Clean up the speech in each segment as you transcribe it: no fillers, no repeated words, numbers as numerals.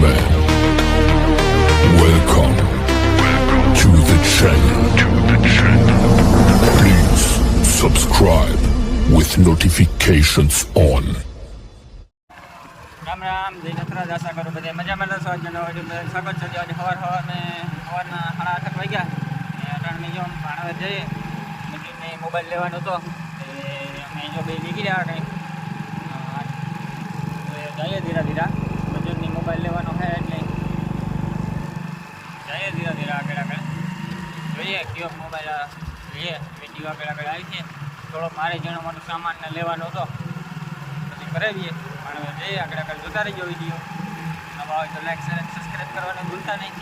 gentlemen, welcome to the channel. Please subscribe with notifications on. Ram Ram જય નથરાજ, આશા કરું બધા મજામાં રહેશો. આજનો વિડીયો સ્વાગત છે. આજે સવારના 8:30 વાગ્યા અટાણે જો ભાણવે જઈએ મજૂરને મોબાઈલ લેવાનો હતો અમે જો બે નીકળ્યા કંઈક જઈએ ધીરા ધીરા મજૂરની મોબાઈલ લેવાનો છે એટલે જઈએ ધીરા ધીરા આગળ જોઈએ કયો મોબાઈલ લઈએ. વિડીયો આગળ આવી છે. થોડો મારે જણવાનો સામાનને લેવાનો હતો પછી કરાવીએ. પણ જઈએ આગળ જોતા રહીજો વિડીયો. નવા હોય તો લાઈક શેર અને સબસ્ક્રાઈબ કરવાનું ભૂલતા નહીં.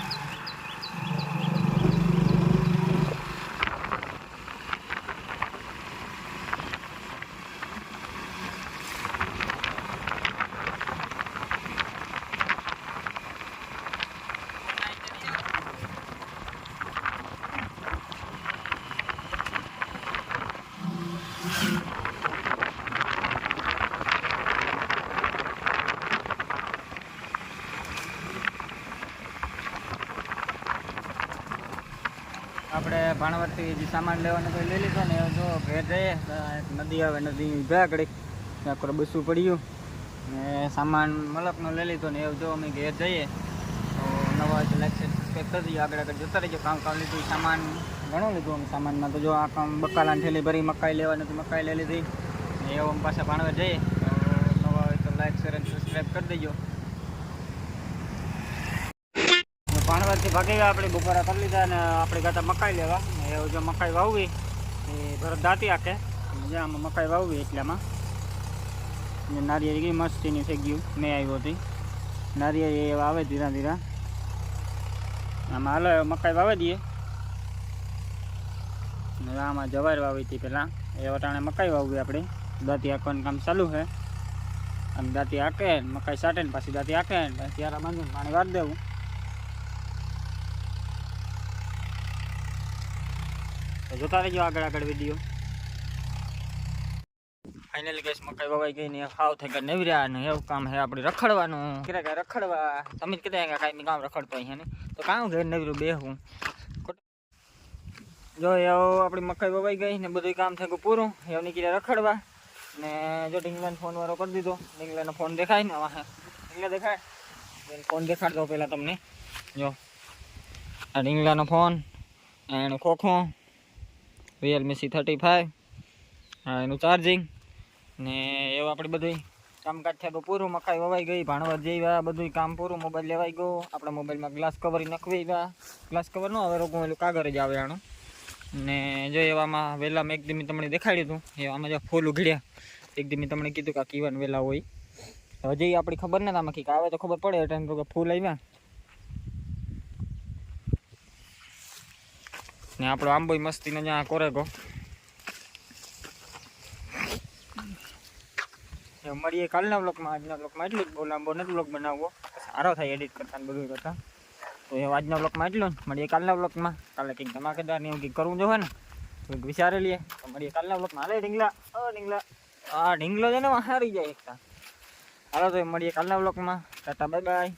આપણે ભાણવડથી જે સામાન લેવાનો કોઈ લઈ લીધો ને જો ઘેર જઈએ નદી આવે નદી ગયા ઘડીક ત્યાં બસવું પડ્યું ને સામાન મલકનો લઈ લીધો ને એવું જો અમે ઘેર જઈએ તો નવા લાઈક સબસ્ક્રાઈબ કરી દઈએ. આગળ જતા રહીજો. કામ લીધું સામાન ઘણું લીધું અમે સામાનમાં. તો જો આ કામ બકાલાની થેલી ભરી મકાઈ લેવાની હતી, મકાઈ લઈ લીધી ને એવું અમે પાછા ભાણવડ જઈએ. તો નવા હોય તો લાઈક શેર અને સબસ્ક્રાઈબ કરી દેજો. ભાણવડથી ભાગી ગયા આપણે, બપોરા કરી લીધા ને આપણે ગાતા મકાઈ લેવા. એવું જો મકાઈ વાવવી એ ભરત દાંતી આખે જ્યાં આમાં મકાઈ વાવવી એટલામાં નારિયેળ ગઈ મસ્તીની થઈ ગયું. મેં આવ્યો હતી નારિયેળ એ આવે ધીરા ધીરા આમાં હાલો મકાઈ વાવી દઈએ. આમાં જવાર વાવી હતી પહેલાં એ વટાણે મકાઈ વાવવી આપણે. દાંતી આંકવાનું કામ ચાલુ છે. આમ દાંતી આંકે મકાઈ સાટે ને પાછી દાંતી આંકે ને પછી ત્યારે બાંધીને પાણી વાર દેવું. જોતા રહેજો આગળ વિડીયો. ફાઇનલી ગેસ મકાઈ વવાઈ ગઈ ને ખાવ થઈ ગયા નેવર્યા ને એવું કામ છે આપણે રખડવાનું. રખડવા તમે જ કીધા કાંઈ કામ રખડતો અહીંયા ને તો કામ ઘેર નેવર્યું બે હું જો એવું આપણી મકાઈ વવાઈ ગઈ ને બધું કામ થઈ ગયું પૂરું. એવું નીકળ્યા રખડવા ને જો ઢીંગલાનો ફોન વાળો કરી દીધો. ઢીંગલાનો ફોન દેખાય ને વાહ ઢીંગલા દેખાય ફોન દેખાડતો પહેલાં તમને. જો આ ઢીંગલાનો ફોન એનું ખોખું Realme C35 એનું ચાર્જિંગ ને એવું આપણે બધું કામકાજ થયા પૂરું. મકાઈ વવાઈ ગઈ, ભાણવડ જેવા બધું કામ પૂરું. મોબાઈલ લેવાઈ ગયો. આપણા મોબાઈલમાં ગ્લાસ કવર નખવી ગયા. ગ્લાસ કવર ન હવે રોગું એલું કાગળ જ આવે આનું ને જો એવામાં વહેલામાં એક દી તમને દેખાડ્યું હતું એવામાં જો ફૂલ ઉઘડ્યા. એક દી તમને કીધું કે કીવન વહેલા હોય હજી આપણી ખબર નથી આમાં કંઈક આવે તો ખબર પડે. ટાઈમ તો ફૂલ આવ્યા ને આપણો આંબો મસ્તીને જ્યાં કોરેગો મળીએ કાલના બ્લોગમાં. આજના બ્લોગમાં એટલું જ. બહુ લાંબો નથી બ્લોગ બનાવવો, સારો થાય એડિટ કરતા ને બધું કરતા. તો એ આજના બ્લોગમાં એટલું જ. મળીએ કાલના બ્લોગમાં. કાલે કંઈક ધમાકેદાર ને એવું કંઈક કરવું જોઈએ ને કંઈક વિચારી લઈએ. તો મળીએ કાલના બ્લોગમાં. હાલે ઢીંગલા ઢીંગલા ઢીંગલો છે ને હારી જાય એકતા. હાલો તો મળીએ કાલના બ્લોગમાં. Tata bye bye.